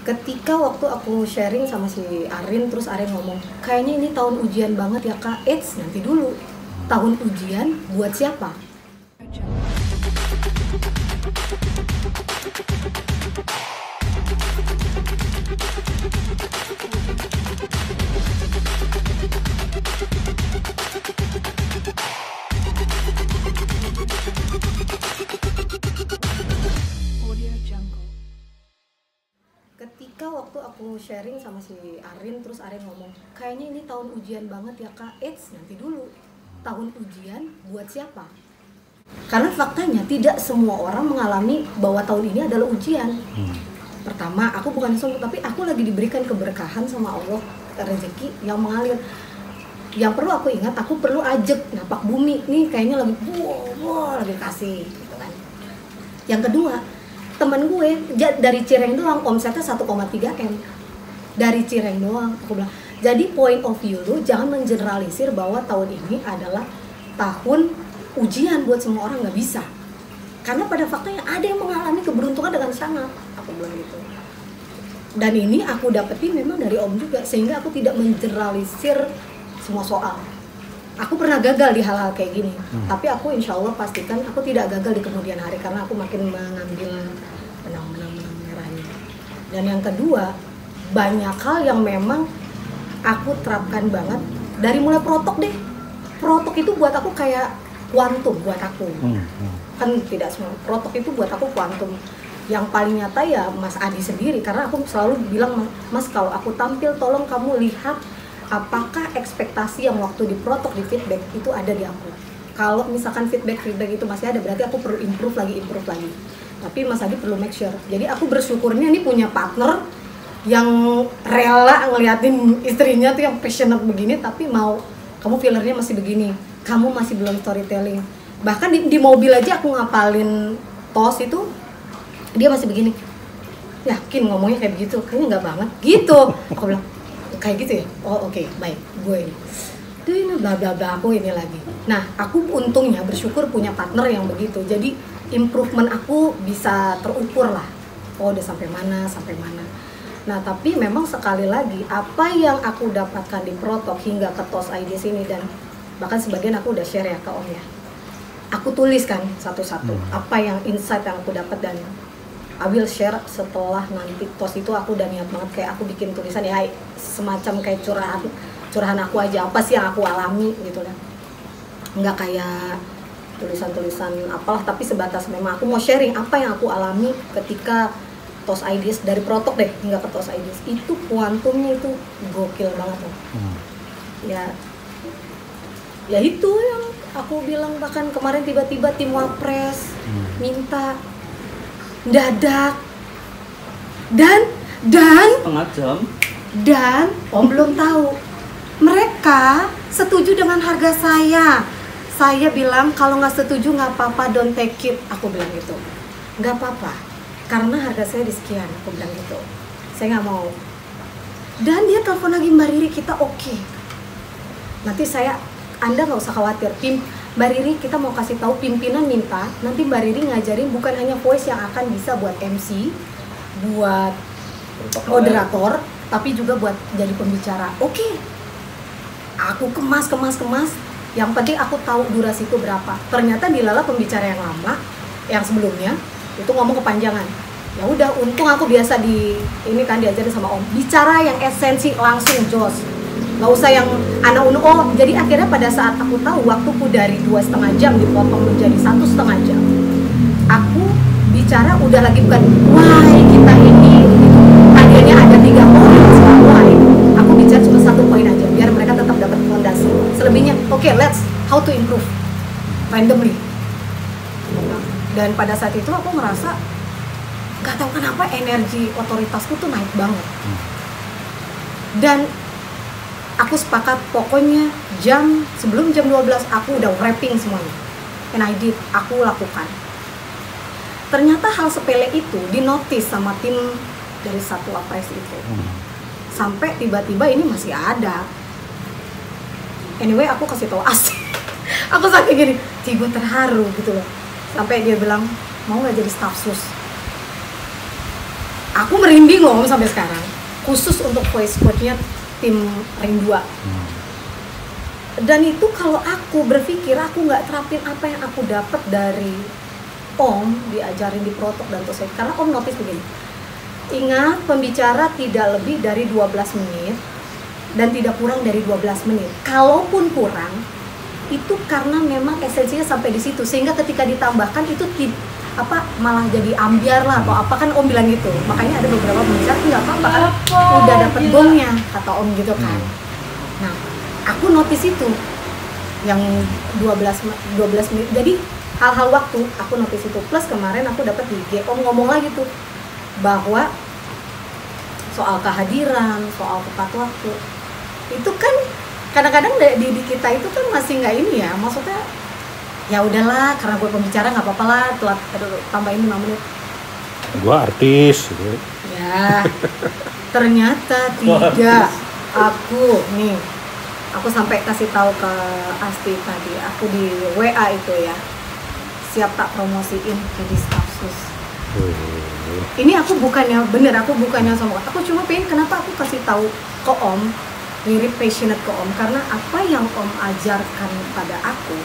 Ketika waktu aku sharing sama si Arin, terus Arin ngomong, kayaknya ini tahun ujian banget ya kak. Eits, nanti dulu, tahun ujian buat siapa? Ketika waktu aku sharing sama si Arin, terus Arin ngomong, kayaknya ini tahun ujian banget ya kak. Eits, nanti dulu, tahun ujian buat siapa? Karena faktanya tidak semua orang mengalami bahwa tahun ini adalah ujian. Pertama, aku bukan sombong, tapi aku lagi diberikan keberkahan sama Allah, rezeki yang mengalir. Yang perlu aku ingat, aku perlu ajak napak bumi nih, kayaknya lagi lagi kasih gitu kan. Yang kedua, temen gue dari Cireng doang omsetnya 1,3 M. Dari Cireng doang, aku bilang. Jadi point of view lu jangan mengeneralisir bahwa tahun ini adalah tahun ujian buat semua orang, nggak bisa. Karena pada faktanya ada yang mengalami keberuntungan dengan sangat, aku bilang gitu. Dan ini aku dapetin memang dari Om juga, sehingga aku tidak mengeneralisir semua soal. Aku pernah gagal di hal-hal kayak gini, tapi aku insya Allah pastikan aku tidak gagal di kemudian hari karena aku makin mengambil benang-benang merahnya. Dan yang kedua, banyak hal yang memang aku terapkan banget dari mulai protok deh. Protok itu buat aku kayak kuantum buat aku. Kan tidak semua. Protok itu buat aku kuantum. Yang paling nyata ya Mas Adi sendiri, karena aku selalu bilang, Mas kalau aku tampil tolong kamu lihat apakah ekspektasi yang waktu di protok di feedback itu ada di aku. Kalau misalkan feedback itu masih ada, berarti aku perlu improve lagi. Tapi Mas Adi perlu make sure. Jadi aku bersyukurnya ini punya partner yang rela ngeliatin istrinya tuh yang passionate begini, tapi mau kamu fillernya masih begini, kamu masih belum storytelling. Bahkan di mobil aja aku ngapalin tos itu, dia masih begini. Yakin ngomongnya kayak begitu? Kayaknya nggak banget. Gitu. Aku bilang, kayak gitu ya? Oh oke, baik, gue ini. Ini bla bla bla aku ini lagi. Nah, aku untungnya bersyukur punya partner yang begitu. Jadi improvement aku bisa terukur lah. Oh udah sampai mana. Nah, tapi memang sekali lagi apa yang aku dapatkan di Protok hingga ke TOS ID sini, dan bahkan sebagian aku udah share ya ke Om ya. Aku tuliskan satu-satu apa yang insight yang aku dapat, dan I will share setelah nanti TOS itu. Aku udah niat banget kayak aku bikin tulisan ya semacam kayak curahan aku aja, apa sih yang aku alami gitu lah. Nggak kayak tulisan-tulisan apalah, tapi sebatas memang aku mau sharing apa yang aku alami ketika TOS IDS, dari Protok deh hingga ke TOS IDS. Itu kuantumnya itu gokil banget loh. Ya itu yang aku bilang, bahkan kemarin tiba-tiba tim Wapres minta dadak dan setengah jam, dan Om belum tahu mereka setuju dengan harga saya. Saya bilang kalau nggak setuju nggak apa-apa, don't take it, aku bilang gitu. Nggak apa-apa karena harga saya di sekian, aku bilang gitu. Saya nggak mau. Dan dia telepon lagi, Mbak Riri kita oke. Nanti Anda nggak usah khawatir, Mbak Riri kita mau kasih tahu, pimpinan minta nanti Mbak Riri ngajarin bukan hanya voice yang akan bisa buat MC, buat moderator, tapi juga buat jadi pembicara. Oke. Aku kemas. Yang penting aku tahu durasi itu berapa. Ternyata dilala pembicara yang lama, yang sebelumnya itu ngomong kepanjangan. Ya udah, untung aku biasa ini kan diajarin sama Om. Bicara yang esensi langsung jos. Nggak usah yang anak unu. Oh, jadi akhirnya pada saat aku tahu waktuku dari 2,5 jam dipotong menjadi 1,5 jam. Aku bicara udah lagi bukan why kita ini gitu. Tadinya ada 3 poin soal why. Aku bicara cuma 1 poin aja biar mereka tetap dapat fondasi. Selebihnya, oke, let's how to improve randomly. Dan pada saat itu aku ngerasa nggak tahu kenapa energi otoritasku tuh naik banget. Dan aku sepakat pokoknya sebelum jam 12 aku udah wrapping semuanya. And I did, aku lakukan. Ternyata hal sepele itu dinotis sama tim dari satu Wapres itu. Sampai tiba-tiba ini masih ada. Anyway, aku kasih tahu asli. Aku saking gini, gue terharu gitu loh. Sampai dia bilang, mau nggak jadi staf sus? Aku merinding loh Om sampai sekarang. Khusus untuk voice coach-nya tim Ring 2. Dan itu kalau aku berpikir aku nggak terapin apa yang aku dapat dari Om, diajarin di Protok dan Tosek. Karena Om notice begini, ingat pembicara tidak lebih dari 12 menit dan tidak kurang dari 12 menit. Kalaupun kurang, itu karena memang esensinya sampai di situ. Sehingga ketika ditambahkan itu malah jadi ambiar lah atau apa, kan Om bilang gitu. Makanya ada beberapa pembicara nggak apa-apa kan udah dapet gongnya, kata Om gitu kan. Nah, aku notice itu yang 12 menit. Jadi hal-hal waktu aku notice itu. Plus kemarin aku dapat di IG Om ngomong lagi tuh bahwa soal kehadiran, soal tepat waktu itu kan kadang-kadang di kita itu kan masih nggak ini ya, maksudnya ya udahlah karena gue pembicara nggak apa-apa lah, telat tambahin 5 menit. Gue artis gitu. Ya ternyata tidak. Aku sampai kasih tahu ke Asti tadi, aku di WA itu ya, siap tak promosiin jadi staff sus. Ini aku bukannya sombong, aku cuma pengen kenapa aku kasih tahu ke Om, mirip passionate ke Om, karena apa yang Om ajarkan pada aku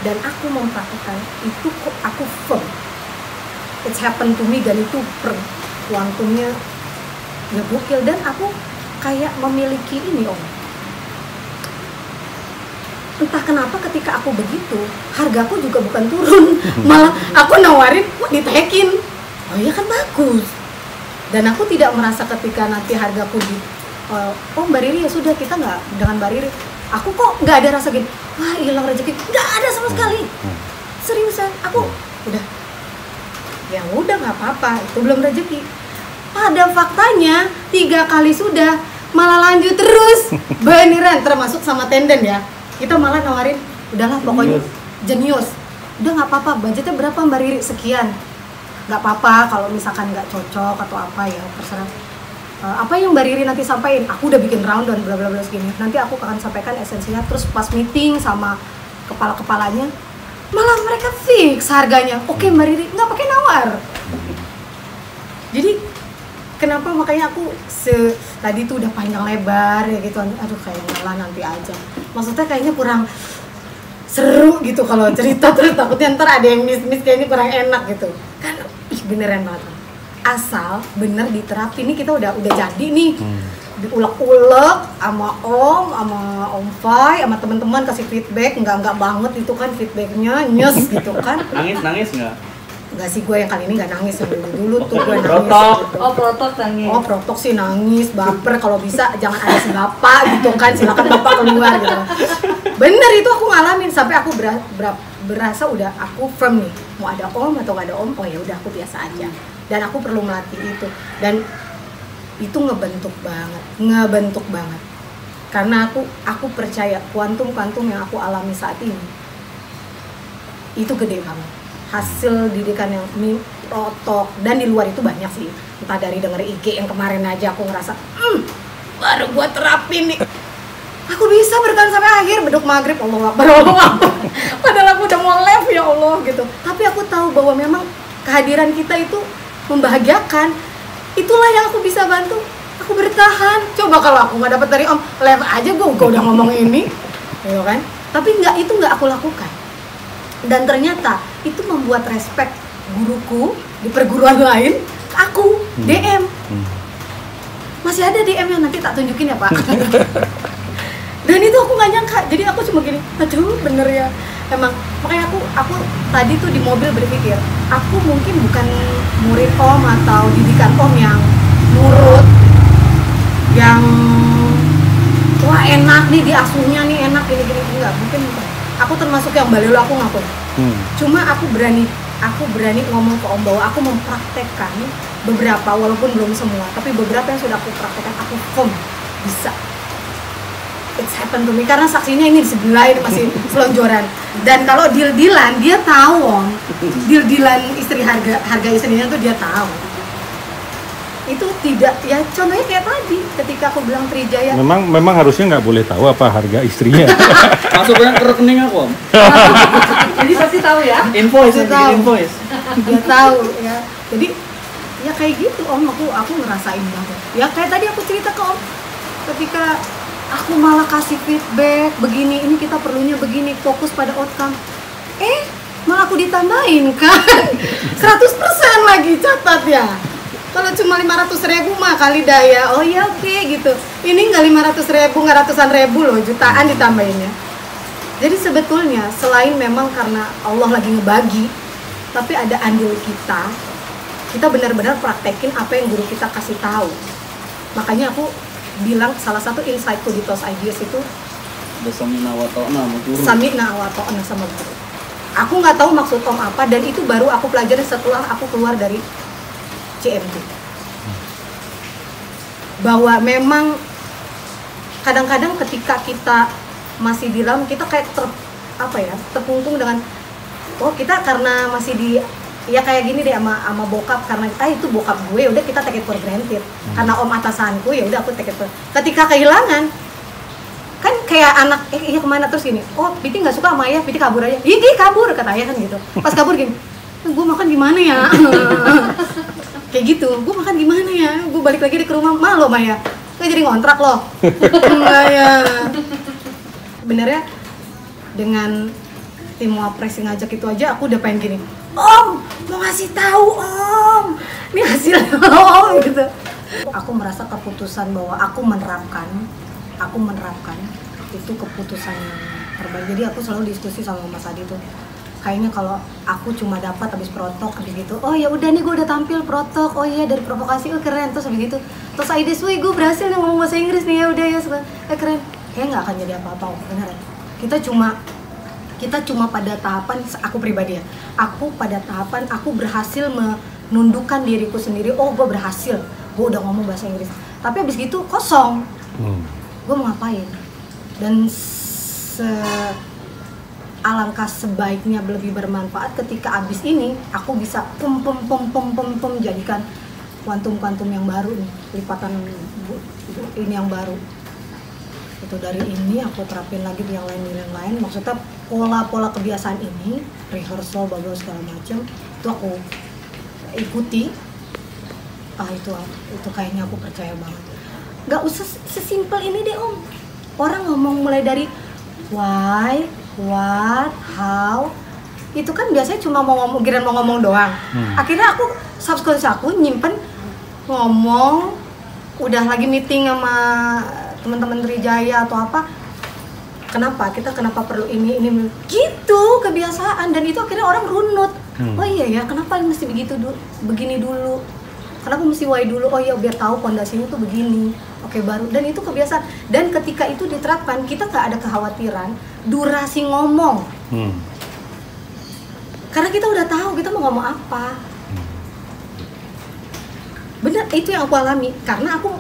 dan aku mempraktikkan itu aku firm. It's happened to me dan itu kuantumnya ya gokil, dan aku kayak memiliki ini Om. Entah kenapa ketika aku begitu, hargaku juga bukan turun, malah aku nawarin ditekin. Oh iya kan bagus. Dan aku tidak merasa ketika nanti hargaku Mbak Riri ya sudah, kita nggak dengan Mbak Riri. Aku kok nggak ada rasa gini, wah hilang rezeki, nggak ada sama sekali. Seriusan, aku ya udah nggak apa-apa, itu belum rezeki. Pada faktanya 3 kali sudah, malah lanjut terus, beneran, termasuk sama tenden ya. Kita malah nawarin, udahlah pokoknya jenius, udah nggak apa-apa, budgetnya berapa Mbak Riri, sekian, nggak apa-apa kalau misalkan nggak cocok atau apa ya terserah. Apa yang Mbak Riri nanti sampaikan, aku udah bikin round dan bla bla bla segini, nanti aku akan sampaikan esensinya. Terus pas meeting sama kepala-kepalanya, malah mereka fix harganya, oke Mbak Riri, nggak pakai nawar. Jadi kenapa makanya aku tadi tuh udah panjang lebar ya gitu, aduh kayaknya lah nanti aja, maksudnya kayaknya kurang seru gitu kalau cerita, terus takutnya ntar ada yang miss kayaknya kurang enak gitu kan. Beneran banget, asal bener diterapin. Ini kita udah jadi nih, diulek-ulek sama Om Fai, sama teman-teman kasih feedback, enggak banget itu kan feedbacknya nyes gitu kan. Nangis nggak? Enggak sih, gue yang kali ini nggak nangis, yang dulu tuh gue nangis Protok. gitu. Protok nangis. Protok sih nangis, baper, kalau bisa jangan ada si bapak gitu kan, silakan bapak keluar gitu. Bener itu aku ngalamin, sampai aku berasa udah aku firm nih, mau ada Om atau nggak ada Om, oh ya udah aku biasa aja. Dan aku perlu melatih itu, dan itu ngebentuk banget. Karena aku percaya kuantum yang aku alami saat ini itu gede banget. Hasil didikan yang Protok, dan di luar itu banyak sih, entah dari denger IG yang kemarin aja aku ngerasa baru gua terapin nih, aku bisa bertahan sampai akhir, beduk maghrib, Allah Akbar, padahal aku udah mau live ya Allah gitu. Tapi aku tahu bahwa memang kehadiran kita itu membahagiakan, itulah yang aku bisa bantu aku bertahan. Coba kalau aku nggak dapat dari Om, live aja gue udah ngomong ini gitu kan, tapi itu nggak aku lakukan. Dan ternyata itu membuat respect guruku di perguruan lain ke aku, DM. Masih ada DM yang nanti tak tunjukin ya Pak. Dan itu aku nggak nyangka, jadi aku cuma gini, aduh bener ya. Emang, makanya aku tadi tuh di mobil berpikir, aku mungkin bukan murid Om atau didikan Om yang nurut, yang wah enak nih diasuhnya nih, enak gini-gini, enggak, mungkin bukan. Aku termasuk yang balelo, aku ngaku. Cuma aku berani ngomong ke Om bahwa aku mempraktekkan beberapa, walaupun belum semua, tapi beberapa yang sudah aku praktekkan, aku firm bisa. It's happened to me, karena saksinya ini di sebelah ini masih selonjoran. Dan kalau deal-dealan, dia tahu Om, deal-dealan istri, harga istrinya tuh dia tahu. Itu tidak, ya contohnya kayak tadi ketika aku bilang Trijaya, memang harusnya nggak boleh tahu apa harga istrinya. Masuknya ke rekening aku Om. Jadi pasti tahu ya. Invoice. Dia dia tahu ya. Jadi Ya kayak gitu om, aku ngerasain banget. Ya kayak tadi aku cerita ke om, ketika aku malah kasih feedback begini, ini kita perlunya begini, fokus pada outcome. Malah aku ditambahin kan 100% lagi, catat ya. Kalau cuma 500.000 mah kali daya, oh ya oke gitu. Ini nggak 500.000, nggak ratusan ribu loh, jutaan ditambahinnya. Jadi sebetulnya selain memang karena Allah lagi ngebagi, tapi ada andil kita benar-benar praktekin apa yang guru kita kasih tahu. Makanya aku bilang salah satu insightku di TOS IDS itu Samina wa ta'na sama guru. Aku nggak tahu maksud om apa, dan itu baru aku pelajari setelah aku keluar dari CMT. Bahwa memang kadang-kadang ketika kita masih di dalam, kita kayak terkungkung dengan kita karena masih di ya kayak gini deh sama bokap, karena itu bokap gue, udah kita take it for granted. Karena om atasanku, ya udah aku take it for. Ketika kehilangan kan kayak anak iya kemana terus gini, Piti nggak suka sama ayah, Piti kabur aja. Dia kabur kata ayah kan gitu. Pas kabur gini, gue makan gimana ya? Kayak gitu, gue makan gimana ya? Gue balik lagi ke rumah, malu Maya, gue jadi ngontrak loh. Enggak ya. Benernya dengan tim Wapres ngajak itu aja aku udah pengen gini, Om mau ngasih tahu Om, ini hasilnya Om gitu. Aku merasa keputusan bahwa aku menerapkan itu keputusan yang terbaik. Jadi aku selalu diskusi sama Mas Adi tuh, kayaknya kalau aku cuma dapat habis protok habis gitu, oh ya udah nih gue udah tampil protok, oh iya dari provokasi, keren, terus habis gitu terus IDS, wih gue berhasil nih ngomong bahasa Inggris nih, ya udah ya keren, kayak nggak akan jadi apa-apa beneran. Kita cuma pada tahapan, aku pribadi ya, aku pada tahapan aku berhasil menundukkan diriku sendiri, gue berhasil, gue udah ngomong bahasa Inggris, tapi habis gitu kosong. Gue mau ngapain? Dan alangkah sebaiknya lebih bermanfaat ketika abis ini aku bisa pum jadikan kuantum yang baru nih, lipatan ini yang baru. Itu dari ini aku terapin lagi di yang lain. Maksudnya pola kebiasaan ini, rehearsal, bagus segala macam, itu aku ikuti. Itu kayaknya aku percaya banget. Gak usah sesimpel ini deh om. Orang ngomong mulai dari why, what, how, itu kan biasanya cuma mau ngomong doang. Akhirnya aku subconscious aku nyimpen ngomong, udah lagi meeting sama teman-teman Trijaya atau apa, kenapa perlu ini gitu kebiasaan, dan itu akhirnya orang runut. Oh iya ya, kenapa mesti begini dulu, kenapa mesti why dulu, oh iya biar tahu pondasinya tuh begini, oke baru, dan itu kebiasaan. Dan ketika itu diterapkan, kita nggak ada kekhawatiran durasi ngomong, karena kita udah tahu kita mau ngomong apa. Bener, itu yang aku alami, karena aku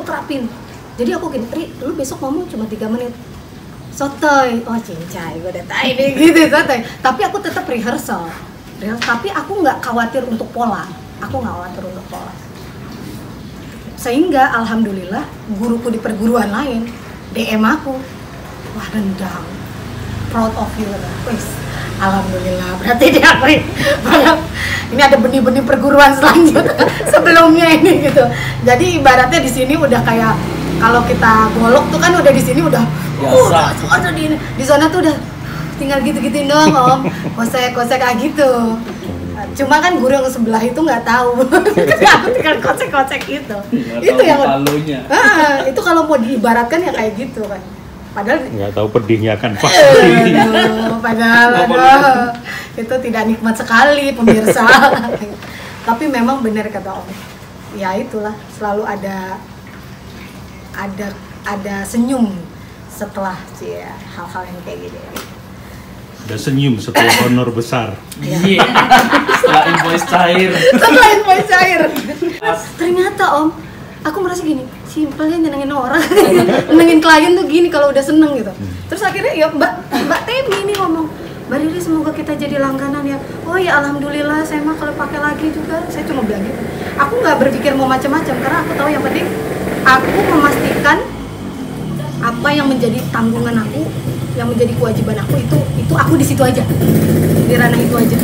terapin. Jadi aku gini, lu besok ngomong cuma 3 menit, sotoy, oh cincai, gue udah tahu nih gitu, sotoy. Tapi aku tetap rehearsal, tapi aku nggak khawatir untuk pola. Sehingga alhamdulillah guruku di perguruan lain DM aku, wah rendang, proud of you, wes. Alhamdulillah, berarti dia ini ada benih-benih perguruan selanjutnya sebelumnya ini gitu. Jadi ibaratnya di sini udah kayak kalau kita golok tuh kan udah di sini udah di sana tuh udah tinggal gitu-gituin doang om, kosek gitu. Cuma kan guru yang sebelah itu nggak tahu, aku tinggal kocek gitu. Itu yang itu kalau mau diibaratkan ya kayak gitu kan. Padahal nggak tahu pedihnya kan pas. Padahal itu tidak nikmat sekali pemirsa. Tapi memang benar kata om, ya itulah selalu ada senyum setelah hal-hal yang kayak gini. Ada senyum setelah honor besar. Iya. Setelah invoice cair. Ternyata om, aku merasa gini, simpelnya nyenengin orang, nyenengin klien tuh gini kalau udah seneng gitu. Terus akhirnya ya Mbak Temi ini ngomong, Mbak Riri semoga kita jadi langganan ya. Oh ya alhamdulillah, saya mah kalau pakai lagi juga. Saya cuma bilang gitu. Aku nggak berpikir mau macam-macam karena aku tahu yang penting aku memastikan apa yang menjadi tanggungan aku, yang menjadi kewajiban aku itu aku di situ aja, di ranah itu aja.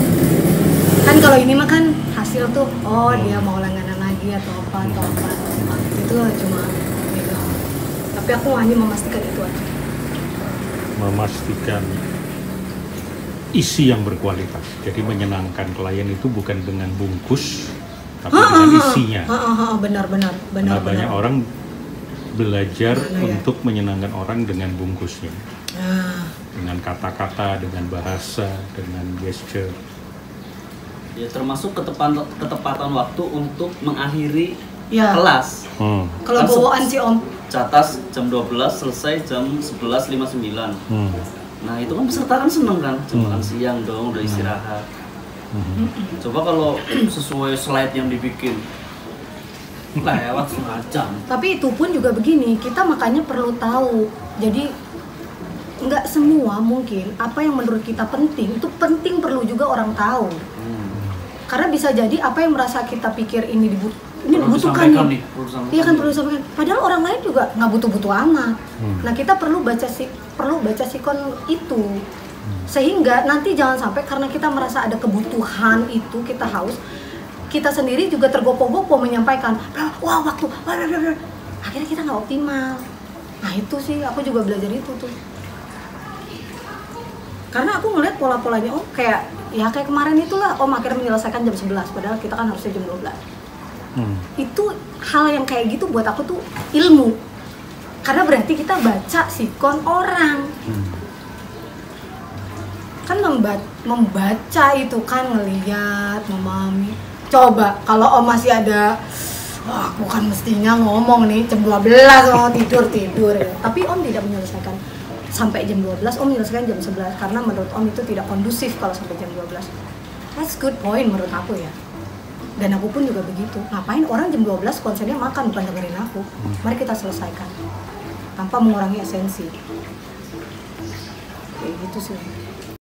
Kan kalau ini mah kan hasil tuh, oh dia mau langganan lagi atau apa itu cuma gitu. Tapi aku hanya memastikan itu aja. Memastikan isi yang berkualitas. Jadi menyenangkan klien itu bukan dengan bungkus, tapi dengan isinya. Benar. Nah, banyak orang belajar ya? untuk menyenangkan orang dengan bungkusnya, dengan kata-kata, dengan bahasa, dengan gesture. Ya termasuk ketepatan waktu untuk mengakhiri Ya. kelas. Kalau Kan bawaan sih Om. Catas jam 12, selesai jam 11.59. Nah itu kan peserta kan seneng kan, jam makan siang dong, udah istirahat. Coba kalau sesuai slide yang dibikin lewat setengah jam. Tapi itu pun juga begini, kita makanya perlu tahu. Jadi nggak semua mungkin apa yang menurut kita penting itu penting perlu juga orang tahu. Karena bisa jadi apa yang merasa kita pikir ini dibutuhkan nih. Iya kan perlu disampaikan. Padahal orang lain juga nggak butuh-butuh amat. Nah kita perlu baca sikon itu sehingga nanti jangan sampai karena kita merasa ada kebutuhan itu kita haus, kita sendiri juga tergopoh-gopoh menyampaikan. Wah waktu, akhirnya kita nggak optimal. Nah itu sih aku juga belajar itu tuh. Karena aku ngeliat pola-polanya kayak kemarin itulah akhirnya menyelesaikan jam 11 padahal kita kan harusnya jam 12. Itu hal yang kayak gitu buat aku tuh ilmu. Karena berarti kita baca sikon orang. Kan membaca itu kan ngeliat, memahami. Coba kalau Om masih ada aku kan mestinya ngomong nih jam 12 tidur. Tapi Om tidak menyelesaikan sampai jam 12, Om menyelesaikan jam 11 karena menurut Om itu tidak kondusif kalau sampai jam 12. That's good point menurut aku ya. Dan aku pun juga begitu. Ngapain orang jam 12 konsennya makan bukan dengerin aku. Mari kita selesaikan tanpa mengurangi esensi. Kayak gitu sih.